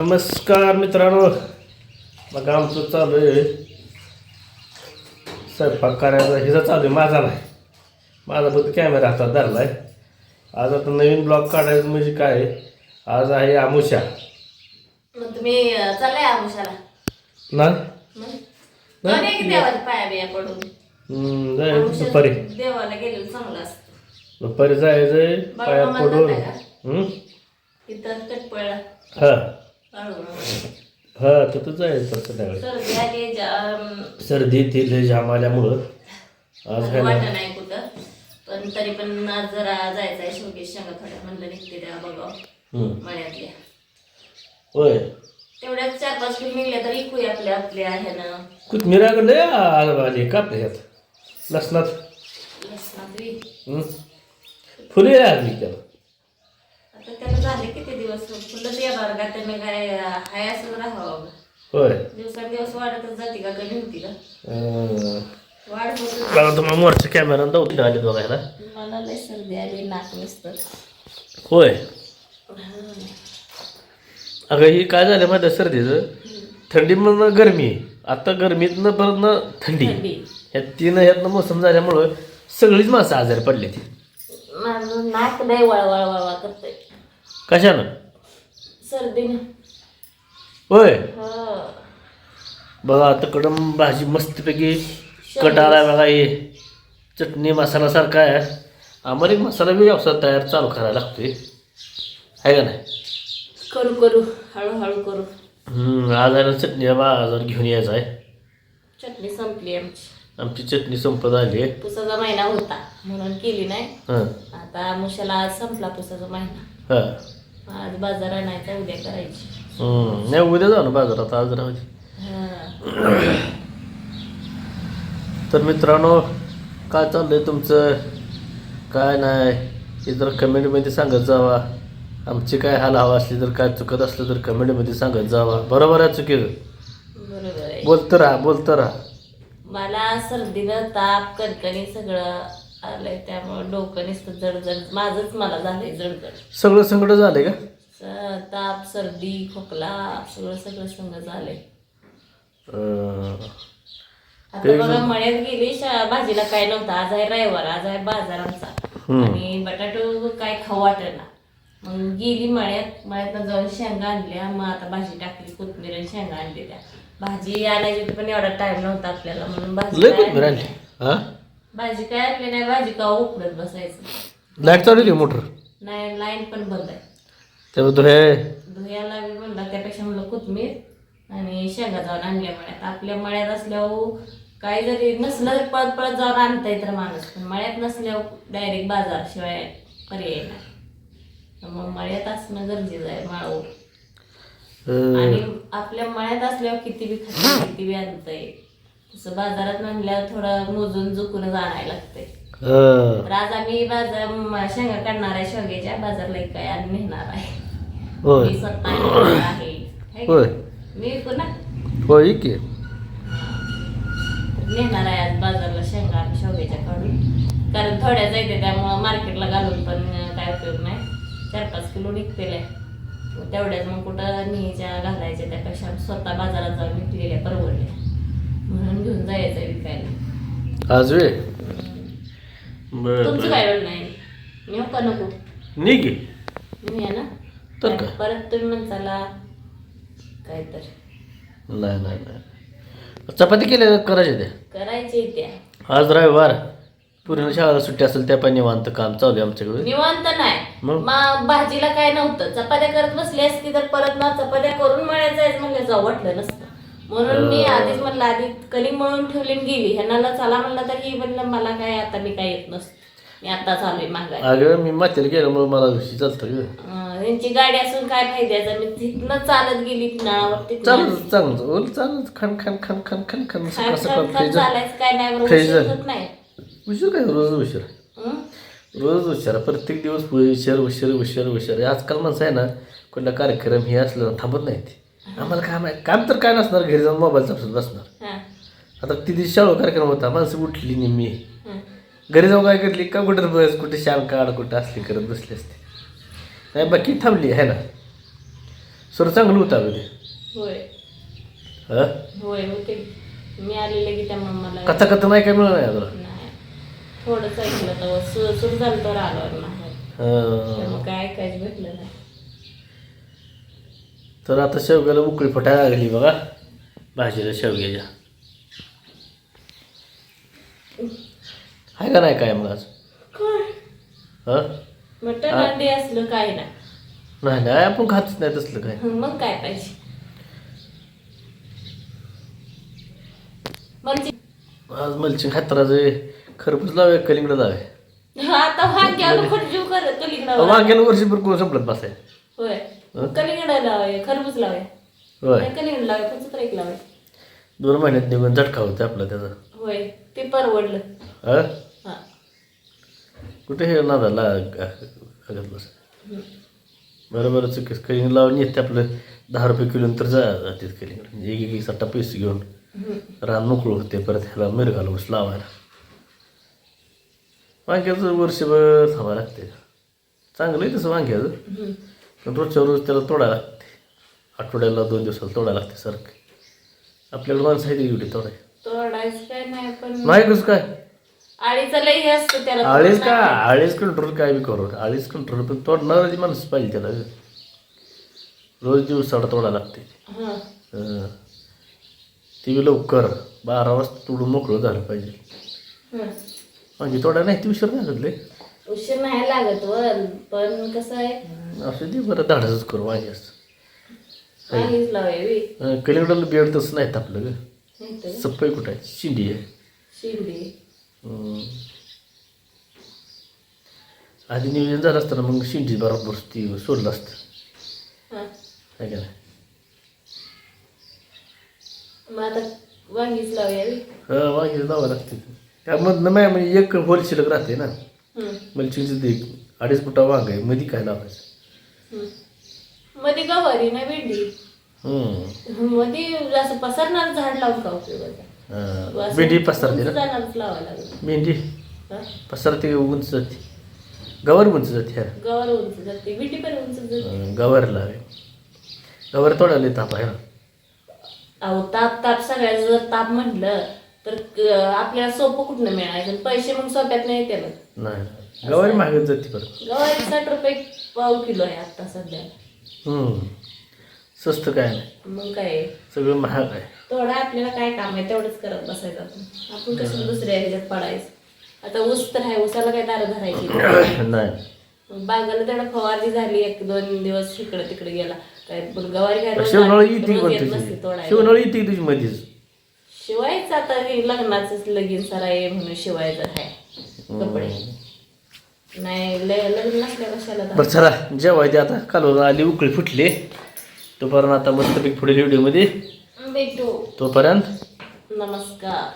नमस्कार मित्रांनो, मग आमचं चालू आहे स्वयंपाक करायचा. हिचा चालू आहे, माझा नाही. माझा फक्त कॅमेरा हातात धरला आहे. आज आता नवीन ब्लॉग काढायचं म्हणजे काय, आज आहे आमुषा. मग तुम्ही चाललाय आमुषाला देवाच्या पाया बिया पडून जायचं दुपारी. देवाला गेलेलं चांगलं असतं. दुपारी जायचंय पाया पडून. इथं कटपळला हा हा तिथं जायचं संध्याकाळी. सर्दी आली, सर्दी ती लय जाम आल्यामुळं आज आहे वाटत ना. नाही कुठं, पण तरी पण आज जरा जायचं आहे. शेवगेश शेंगा थोड्या म्हणलं निघते त्या बघावं मळ्यातल्या. होय, तेवढ्याच 4-5 किलो निघल्या तर इकूया आपल्या ह्यानं. कोथमीर लय आली का आपल्या ह्यात लसणात. लसणात फुले लागली त्याला. आता त्याला झाले किती दिवस फुलं येणार का, त्याने काय हाय असं राहावं. होय, दिवसांदिवस वाढतच जाते का, कमी होती का वाढ होत. बघा तुम्हाला मोरचा कॅमेरा दावती आले बघायला. मला लय सर्दी आली, नाक नुसतं. होय, अगं ही काय झालं माझ्या सर्दीचं, थंडीमधनं गरमी, आता गरमीतनं परत थंडी, ह्या ह्यातनं मोसम झाल्यामुळं सगळीच माणसं आजारी पडले. माझं नाक लय वळवळ करतंय. कशानं? सर्दीनं. होय, बघा तिकडं भाजी मस्तपैकी कट आला बघा. हे चटणी मसाला सारखा आहे. आम्हाला एक मसाला बी व्यवसाय तयार चालू करायला लागतोय, आहे का नाही? करू हळूहळू करू. आज आहे ना चटणी बाजार घेऊन यायचा आहे. चटणी संपली आमची चटणी संपत आली आहे. पुसाचा महिना होता म्हणून केली नाही. आता आमुषाला आज संपला पुसाचा महिना. आज बाजार आणायचा, उद्या करायची. नाही उद्या जाऊ ना बाजारात, आज राहू दे. तर मित्रांनो, काय चाललंय तुमचं, काय नाही हे जर कमेंटमध्ये सांगत जावा. आमची काय हाल हवा असली तर, काय चुकत असलं तर कमेंटमध्ये सांगत जावा. बरोबर आहे चुकीचं? बरोबर आहे. बोलतं राहा. मला सर्दीनं ताप कणकणी सगळं आलंय, त्यामुळे डोकं नुसतं जडजड माझंच मला झालंय जडजड. सगळं संकट झालंय का? ताप सर्दी खोकला सगळं संग झालंय. आता बघा मळ्यात गेली, भाजीला काय नव्हतं. आज आहे रविवार, आज आहे बाजार आमचा, आणि बटाटो काय खाऊ वाटेना. मग गेली मळ्यातनं जाऊन शेंगा आणल्या. मग आता भाजी टाकली, कोथमीर आणि शेंगा आणली. त्या भाजी आणायची पण एवढा टाइम नव्हता आपल्याला, म्हणून भाजी काय आणली नाही. भाजी का उकडत बसायचं. लाईट चालू मोटर नाही, लाईन पण बंद आहे. धुयाला बी म्हणला, त्यापेक्षा म्हणलं कोथमीर आणि शेंगा जाऊन आणल्या मळ्यात. आपल्या मळ्यात असल्यावर काही जरी नसलं तरी पळत पळत जाऊन आणता येतं माणूस, पण मळ्यात नसल्यावर डायरेक्ट बाजार शिवाय पर्याय नाही. मग मळ्यात असणं गरजेचं आहे, माळावर. आणि आपल्या मळ्यात असल्यावर किती बी खाते, किती बी आणतंय. तसं बाजारात म्हणल्यावर थोडं मोजून झुकूनच आणायला लागतंय. तर आज आम्ही शेंगा काढणार आहे, शेवग्याच्या बाजारला काय आणि नेणार आहे. मी स्वतः नेणार आहे. मी पुन्हा नेणार आहे आज बाजारला शेंगा शेवग्याच्या काढून, कारण थोड्या जायते, त्यामुळं मार्केटला घालून पण काय उपयोग नाही. 4-5 किलो निघतेल आहे, तेवढ्याच मग कुठं न्यायच्या घालायच्या, त्यापेक्षा स्वतः बाजारात जाऊन विकलेल्या परवडल्या, म्हणून घेऊन जायचं विकायला आज. तुमचं काय वेळ नाही, नेऊ का नको? नेऊया ना. तर परत तुम्ही म्हणताला काय तर नाही चपाती केल्या करायचे त्या. आज रविवार, पूर्ण शाळा सुट्टी असेल, त्या पण निवांत काम चालू आहे आमच्याकडे. निवांत नाही, मग भाजीला काय नव्हतं, चपात्या करत बसली असती तर परत ना चपात्या करून मळ्यात जायचं म्हणलं जाऊ वाटलं नसतं. म्हणून मी आधीच म्हणलं, आधी कणी मळून ठेवली गेली. ह्यांना चला म्हणलं तर ही म्हणलं मला काय आता मी काय येत नसतं, मी आता चालू आहे मागाय. अगं मी माथेला गेलो मग मला चालतं. त्यांची गाडी असून काय फायद्याचं, मी तिथनं चालत गेली नाळावरती. चालत खण खण खण खण खण खण चालायचं काय नाही, उशीर काय रोज उशीर प्रत्येक दिवस उशीर. आजकाल माणसं आहे ना, कोणता कार्यक्रम हे असलं थांबत नाही. ते आम्हाला काम तर काय नसणार, घरी जाऊन मोबाईल चालत बसणार. आता ती शाळा कार्यक्रम होता, माणसं उठली नेहमी, घरी जाऊन काय करली का, कुठे शान काढ कुठं असली करत बसली असते. नाही बाकी थांबली आहे ना. सर चांगलं होतं अगं ते होय हा होय होते. मी आलेले की त्यामुळे मला कथा कथा नाही काय मिळणार नाही तुला नाही थोडंच ऐकलं तर सुरू झालं तर आलो नाही त्यामुळे काय ऐकायचं भेटलं नाही. तर आता शेवग्याला उकळी फटायला लागली बघा भाजीला शेवग्याच्या आहे का नाही काय मग आज हा मटण अंडी असलं काय नाही. नाही नाही आपण खातच नाही तसलं काय मग काय पाहिजे म्हणजे आज मलचिंग खात्राचे खरबूज लावे कलिंगड लावे आता वांग्याला खरजू करत कलिंगडावर वांग्याला वर्षभर कोण संपलत बसाय होय कलिंगड लावे खरबूज लावे होय कलिंगड लावे कोणतं एक लावे 2 महिन्यात निघून झटका होते आपला त्याचा होय ते परवडलं. हा हा कुठे हे नादाला लागत बस बरोबर चुकीस कलिंगड लावून येते आपलं 10 रुपये किलो तर जाते कलिंगड म्हणजे एक सट्टा पैसे घेऊन रान मोकळं होते परत ह्याला मिरगाला ऊस लावायला वांग्याचं वर्षभर थांबावं लागते चांगलं आहे तसं वांग्याचं पण रोजच्या रोज त्याला तोडायला लागते आठवड्याला 2 दिवसाला तोडायला लागते सारखं आपल्याकडे माणसं आहे एवढी तोडाय तोडायचं काय नाही पण नाही कसं काय आळीचं लई हे असतं त्याला आळीच का आळीच कंट्रोल काय बी करू आळीच कंट्रोल पण तोडणारी माणसं पाहिजे त्याला रोज दिवसाला तोडायला लागते हा ती बी लवकर 12 वाजता तोडून मोकळं झालं पाहिजे म्हणजे तोडा नाही ती उशीर नाही लागले उशीर नाही लागत वर पण कसं आहे असं ते बरं धाडसच करू वांगी असतं वांगीच लावावी कलिंगडाला बेड तसं नाहीत आपलं ग नाही सप्पाई कुठं आहे शिंडी आहे शिंदे आधी नियोजन झालं असतं ना मग शिंडी बरोबर ती सोडलं असतं हा काय का नाही मग आता वांगीच लावावी. वांगी लावा लागते त्यामधनं नाही म्हणजे एक होल शिल्लक राहते ना मलचिंगचं ते 2.5 फुटा वांग आहे मध्ये काय लावायचं मध्ये गवारी ना भेंडी मध्ये असं पसरणार झाड लावून का उपयोगाचा भेंडी पसरते ना जाणारच लावायला लागेल. भेंडी पसरते उंच जाते गवर उंच जाते ह्या गवार उंच जाते भेंडी पण उंच जाते. गवर लावे गवर तोडायला ताप आहे ना अहो ताप सगळ्याचं जर ताप म्हटलं तर आपल्याला सोपं कुठनं मिळायचं पैसे मग सोप्यात नाही त्याला नाही गवारी महागत जाते परत गवारी 60 रुपये पाव किलो आहे आता सध्या. स्वस्त काय नाही मग काय सगळं महाग आहे थोडं आपल्याला काय काम आहे तेवढंच करत बसायचं आपण कसं दुसऱ्या ह्याच्यात पडायचं. आता ऊस तर आहे ऊसाला काय दारं धरायची नाही बागाला तेवढा फवारणी झाली 1-2 दिवस इकडे तिकडे गेला काय पण गवारी काय शेवनळी येते रोज पण येत तुझी नसते तोडायला. शेवनळी येते तुझी मध्येच शिवायचं आता हे लग्नाचंच लगीन सराय म्हणून शिवायचं आहे कपडे नाही लग्न नसल्या कशाला बरं चला जेवायचे आता कालवर आली उकळी फुटली तोपर्यंत आता मस्तपैकी पुढील व्हिडिओमध्ये भेटू तोपर्यंत नमस्कार.